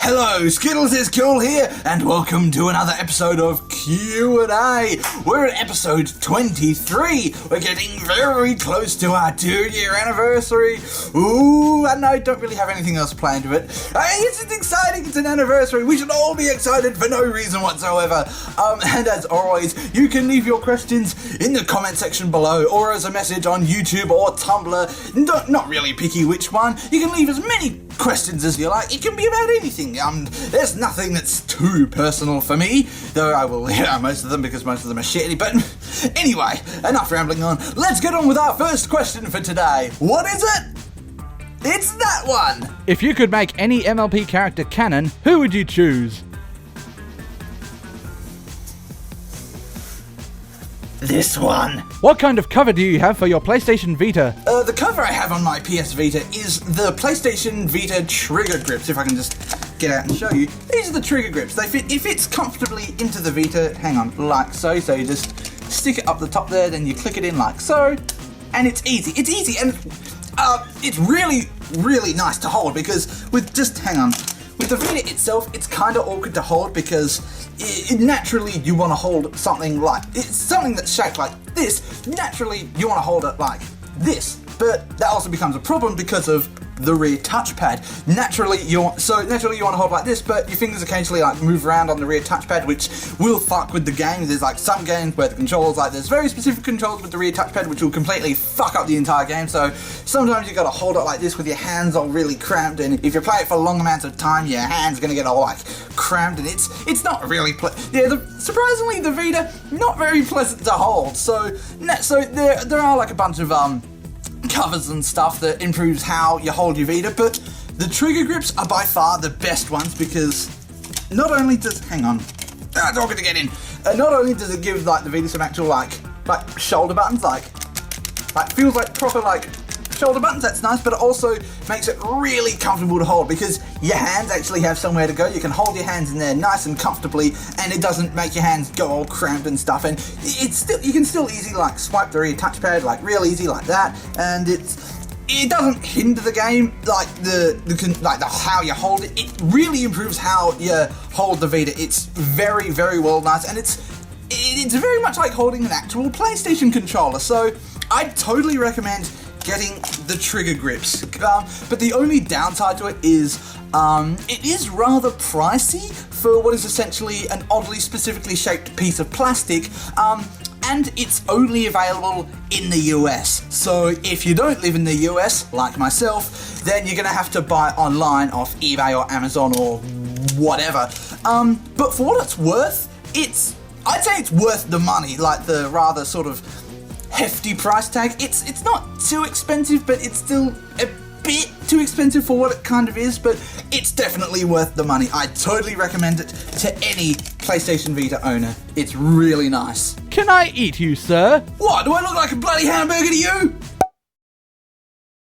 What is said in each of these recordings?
Hello, Skittles is Cool here, and welcome to another episode of Q&A. We're at episode 23. We're getting very close to our 2-year anniversary. Ooh, and I don't really have anything else planned to it. It's exciting, it's an anniversary. We should all be excited for no reason whatsoever. And as always, you can leave your questions in the comment section below, or as a message on YouTube or Tumblr. Not really picky which one. You can leave as many questions as you like. It can be about anything. There's nothing that's too personal for me, though I will hear most of them because most of them are shitty. But anyway, enough rambling on. Let's get on with our first question for today. What is it? It's that one! If you could make any MLP character canon, who would you choose? This one. What kind of cover do you have for your PlayStation Vita? The cover I have on my PS Vita is the PlayStation Vita trigger grips. If I can just get out and show you. These are the trigger grips. They fit, it fits comfortably into the Vita, hang on, like so. So you just stick it up the top there, then you click it in like so, and it's easy. It's easy, and it's really, really nice to hold because with the Vita itself, it's kind of awkward to hold because naturally you want to hold something like, it's something that's shaped like this, naturally you want to hold it like this, but that also becomes a problem because of the rear touchpad. Naturally you want to hold it like this, but your fingers occasionally like move around on the rear touchpad, which will fuck with the game. There's like some games where the controls, like there's very specific controls with the rear touchpad which will completely fuck up the entire game, so sometimes you gotta hold it like this with your hands all really cramped, and if you play it for long amounts of time, your hands are gonna get all like cramped, and it's not really surprisingly the Vita not very pleasant to hold. So there are like a bunch of covers and stuff that improves how you hold your Vita, but the trigger grips are by far the best ones because not only does it's all good to get in. Not only does it give like the Vita some actual like shoulder buttons, like feels like proper like shoulder buttons, that's nice, but it also makes it really comfortable to hold because your hands actually have somewhere to go. You can hold your hands in there nice and comfortably, and it doesn't make your hands go all cramped and stuff, and you can still easily like swipe the rear touchpad like real easy like that, and it doesn't hinder the game like the how you hold it. It really improves how you hold the Vita. It's very, very well nice, and it's very much like holding an actual PlayStation controller, so I totally recommend getting the trigger grips, but the only downside to it is rather pricey for what is essentially an oddly specifically shaped piece of plastic, and it's only available in the US. So if you don't live in the US, like myself, then you're gonna have to buy online off eBay or Amazon or whatever. But for what it's worth, I'd say it's worth the money, like the rather sort of hefty price tag. It's not too expensive, but it's still a bit too expensive for what it kind of is, but it's definitely worth the money. I totally recommend it to any PlayStation Vita owner. It's really nice. Can I eat you, sir? What, do I look like a bloody hamburger to you?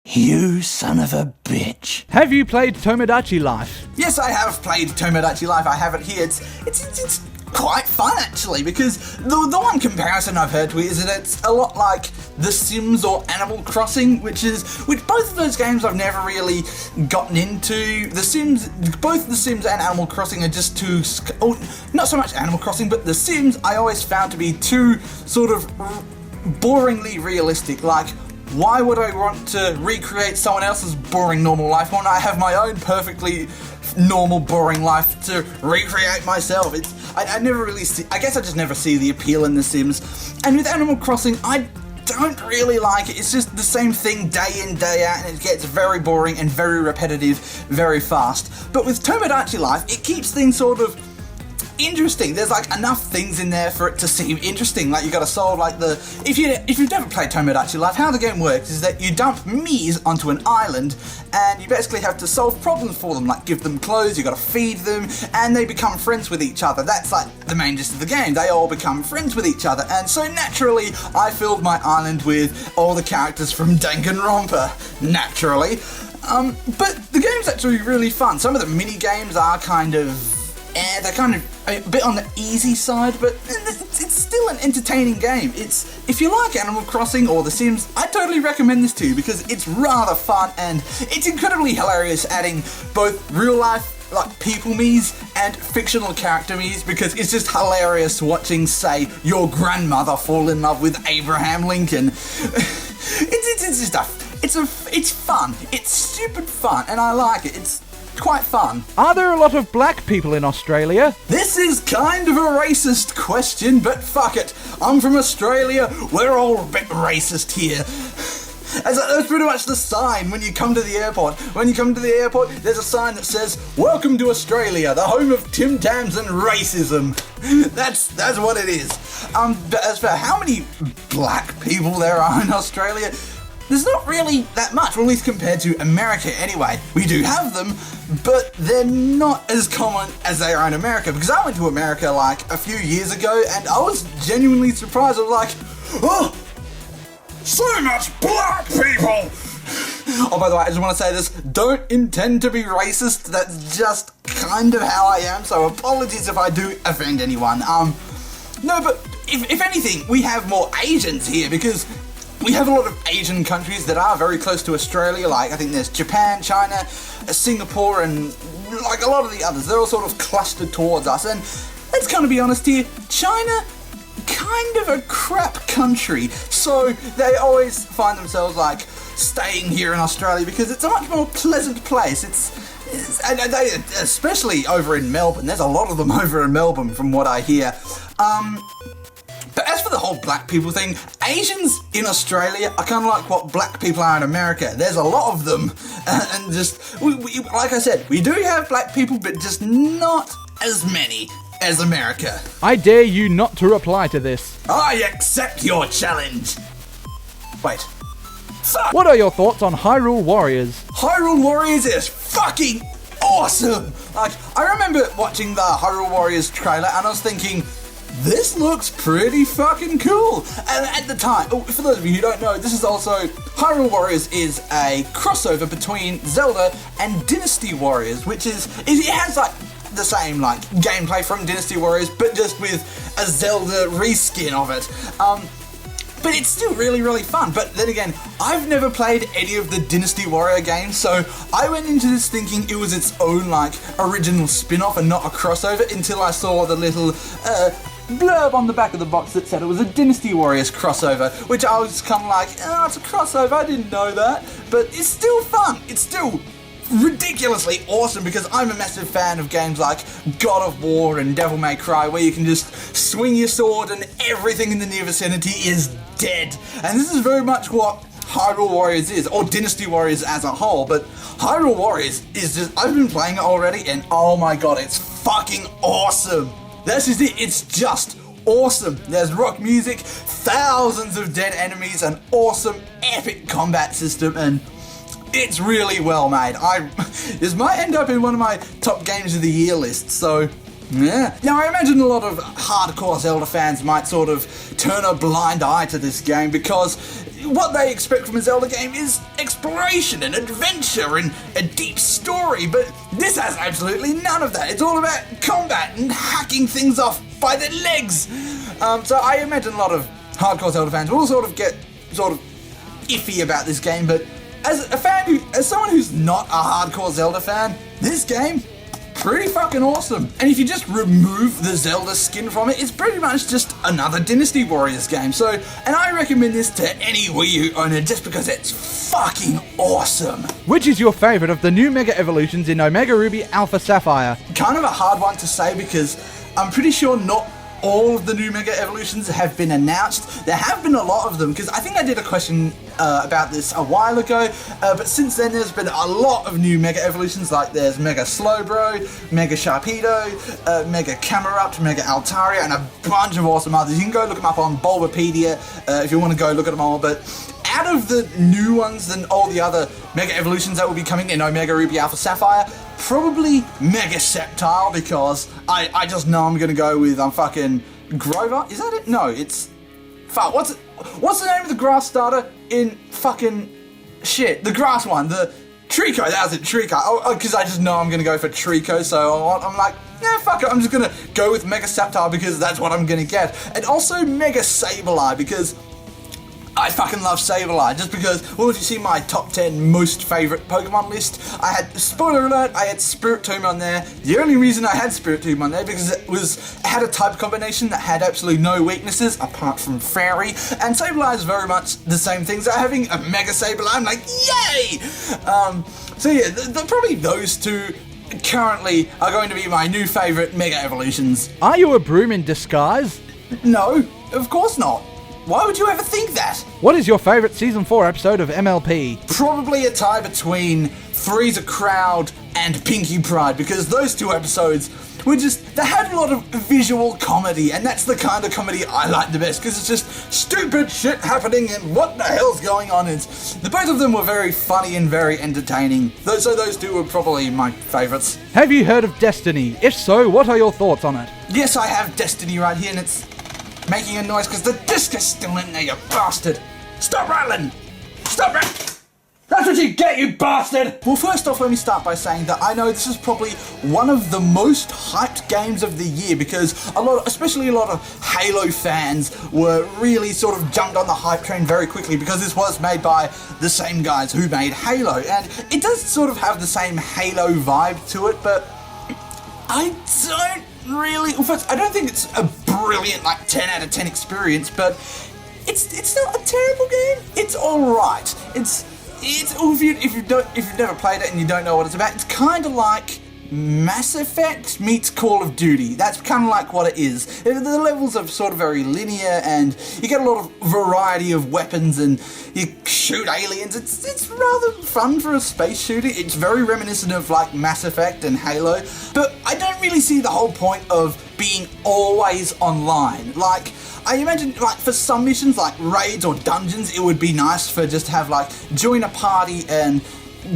You son of a bitch. Have you played Tomodachi Life? Yes, I have played Tomodachi Life. I have it here. It's quite fun actually, because the one comparison I've heard to it is that it's a lot like The Sims or Animal Crossing, which both of those games I've never really gotten into. Both The Sims and Animal Crossing are just too, not so much Animal Crossing, but The Sims I always found to be too sort of boringly realistic. Like, why would I want to recreate someone else's boring normal life when I have my own perfectly normal boring life to recreate myself? I never really see, I guess I just never see the appeal in The Sims. And with Animal Crossing, I don't really like it. It's just the same thing day in, day out, and it gets very boring and very repetitive very fast. But with Tomodachi Life, it keeps things sort of interesting. There's like enough things in there for it to seem interesting. Like you gotta solve like if you've never played Tomodachi Life, how the game works is that you dump Miis onto an island and you basically have to solve problems for them, like give them clothes, you gotta feed them, and they become friends with each other. That's like the main gist of the game. They all become friends with each other, and so naturally I filled my island with all the characters from Danganronpa, naturally. But the game's actually really fun. Some of the mini games are they're kind of a bit on the easy side, but it's still an entertaining game. If you like Animal Crossing or The Sims, I totally recommend this to you because it's rather fun and it's incredibly hilarious, adding both real life like people me's and fictional character me's because it's just hilarious watching, say, your grandmother fall in love with Abraham Lincoln. It's fun. It's stupid fun, and I like it. It's quite fun. Are there a lot of black people in Australia? This is kind of a racist question, but fuck it. I'm from Australia. We're all a bit racist here. That's pretty much the sign when you come to the airport. When you come to the airport, there's a sign that says, "Welcome to Australia, the home of Tim Tams and racism." That's what it is. But as for how many black people there are in Australia, there's not really that much, or at least compared to America anyway. We do have them, but they're not as common as they are in America, because I went to America like a few years ago, and I was genuinely surprised. I was like, oh, so much black people! Oh, by the way, I just want to say this, don't intend to be racist, that's just kind of how I am, so apologies if I do offend anyone. No, but if anything, we have more Asians here, because we have a lot of Asian countries that are very close to Australia, like I think there's Japan, China, Singapore, and like a lot of the others. They're all sort of clustered towards us, and let's kind of be honest here, China, kind of a crap country, so they always find themselves like staying here in Australia because it's a much more pleasant place. And they, especially over in Melbourne, there's a lot of them over in Melbourne from what I hear. But as for the whole black people thing, Asians in Australia are kind of like what black people are in America. There's a lot of them, and just, we, like I said, we do have black people, but just not as many as America. I dare you not to reply to this. I accept your challenge. Wait. Fuck. What are your thoughts on Hyrule Warriors? Hyrule Warriors is fucking awesome! Like, I remember watching the Hyrule Warriors trailer and I was thinking, this looks pretty fucking cool. And at the time, for those of you who don't know, this is also, Hyrule Warriors is a crossover between Zelda and Dynasty Warriors, which is, it has like the same like gameplay from Dynasty Warriors, but just with a Zelda reskin of it. But it's still really, really fun. But then again, I've never played any of the Dynasty Warrior games, so I went into this thinking it was its own like original spin-off and not a crossover until I saw the little blurb on the back of the box that said it was a Dynasty Warriors crossover, which I was kind of like, oh, it's a crossover, I didn't know that. But it's still fun. It's still ridiculously awesome because I'm a massive fan of games like God of War and Devil May Cry, where you can just swing your sword and everything in the near vicinity is dead. And this is very much what Hyrule Warriors is, or Dynasty Warriors as a whole, but Hyrule Warriors is just, I've been playing it already and oh my god, it's fucking awesome. That's just it, it's just awesome. There's rock music, thousands of dead enemies, an awesome epic combat system, and it's really well made. This might end up in one of my top games of the year lists, so yeah. Now I imagine a lot of hardcore Zelda fans might sort of turn a blind eye to this game because what they expect from a Zelda game is exploration and adventure and a deep story, but this has absolutely none of that. It's all about combat and hacking things off by the legs. So I imagine a lot of hardcore Zelda fans will sort of get sort of iffy about this game, but as someone who's not a hardcore Zelda fan, this game, pretty fucking awesome. And if you just remove the Zelda skin from it, it's pretty much just another Dynasty Warriors game. So, and I recommend this to any Wii U owner just because it's fucking awesome. Which is your favourite of the new Mega Evolutions in Omega Ruby Alpha Sapphire? Kind of a hard one to say because I'm pretty sure not all of the new Mega Evolutions have been announced. There have been a lot of them, because I think I did a question about this a while ago, but since then there's been a lot of new Mega Evolutions, like there's Mega Slowbro, Mega Sharpedo, Mega Camerupt, Mega Altaria, and a bunch of awesome others. You can go look them up on Bulbapedia if you want to go look at them all, but out of the new ones and all the other Mega Evolutions that will be coming in Omega Ruby Alpha Sapphire, probably Mega Sceptile, because I just know I'm gonna go with fucking Grover. Is that it? No, it's fuck. What's the name of the grass starter in fucking shit? The grass one, the Trico. That was it, Trico. Because I just know I'm gonna go for Trico, so I'm like, nah, fuck it. I'm just gonna go with Mega Sceptile because that's what I'm gonna get, and also Mega Sableye because I fucking love Sableye, just because, well, if you see my top 10 most favourite Pokemon list, I had, spoiler alert, I had Spiritomb on there. The only reason I had Spiritomb on there because it had a type combination that had absolutely no weaknesses apart from Fairy, and Sableye is very much the same thing. So having a Mega Sableye, I'm like, yay! So yeah, probably those two currently are going to be my new favourite Mega Evolutions. Are you a broom in disguise? No, of course not. Why would you ever think that? What is your favourite Season 4 episode of MLP? Probably a tie between Three's a Crowd and Pinkie Pride, because those two episodes were just, they had a lot of visual comedy, and that's the kind of comedy I like the best, because it's just stupid shit happening and what the hell's going on. The both of them were very funny and very entertaining, so those two were probably my favourites. Have you heard of Destiny? If so, what are your thoughts on it? Yes, I have Destiny right here, and it's making a noise because the disc is still in there, you bastard! Stop rattling! Stop rattling! That's what you get, you bastard! Well, first off, let me start by saying that I know this is probably one of the most hyped games of the year, because especially a lot of Halo fans were really sort of jumped on the hype train very quickly, because this was made by the same guys who made Halo, and it does sort of have the same Halo vibe to it, but I don't really, well, first, I don't think it's a brilliant, like, 10 out of 10 experience, but it's not a terrible game. It's alright. It's if you've never played it and you don't know what it's about, it's kind of like Mass Effect meets Call of Duty. That's kind of like what it is. The levels are sort of very linear, and you get a lot of variety of weapons, and you shoot aliens. It's rather fun for a space shooter. It's very reminiscent of like Mass Effect and Halo, but I don't really see the whole point of being always online. Like, I imagine, like, for some missions, like raids or dungeons, it would be nice for just to have, like, join a party and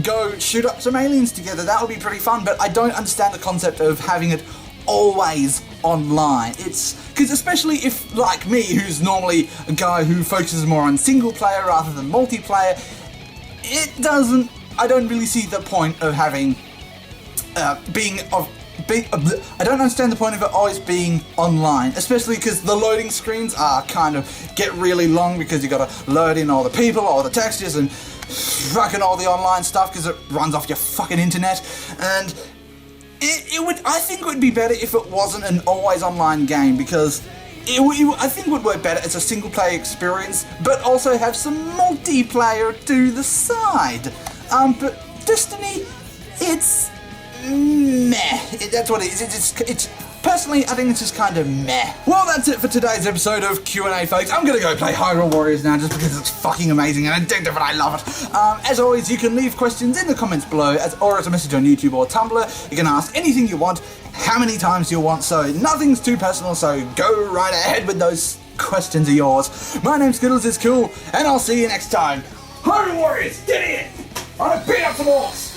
go shoot up some aliens together. That would be pretty fun, but I don't understand the concept of having it always online. It's because, especially if, like me, who's normally a guy who focuses more on single player rather than multiplayer, I don't really see the point of having I don't understand the point of it always being online, especially because the loading screens are kind of get really long, because you gotta load in all the people, all the textures, and fucking all the online stuff, because it runs off your fucking internet. And I think it would be better if it wasn't an always online game, because I think it would work better as a single player experience, but also have some multiplayer to the side. But Destiny, it's meh. That's what it is. It's personally, I think it's just kind of meh. Well, that's it for today's episode of Q&A, folks. I'm gonna go play Hyrule Warriors now, just because it's fucking amazing and addictive and I love it. As always, you can leave questions in the comments below, or as a message on YouTube or Tumblr. You can ask anything you want, how many times you want, so nothing's too personal, so go right ahead with those questions of yours. My name's Skittles is cool, and I'll see you next time. Hyrule Warriors, get in! I'm gonna beat up some orcs!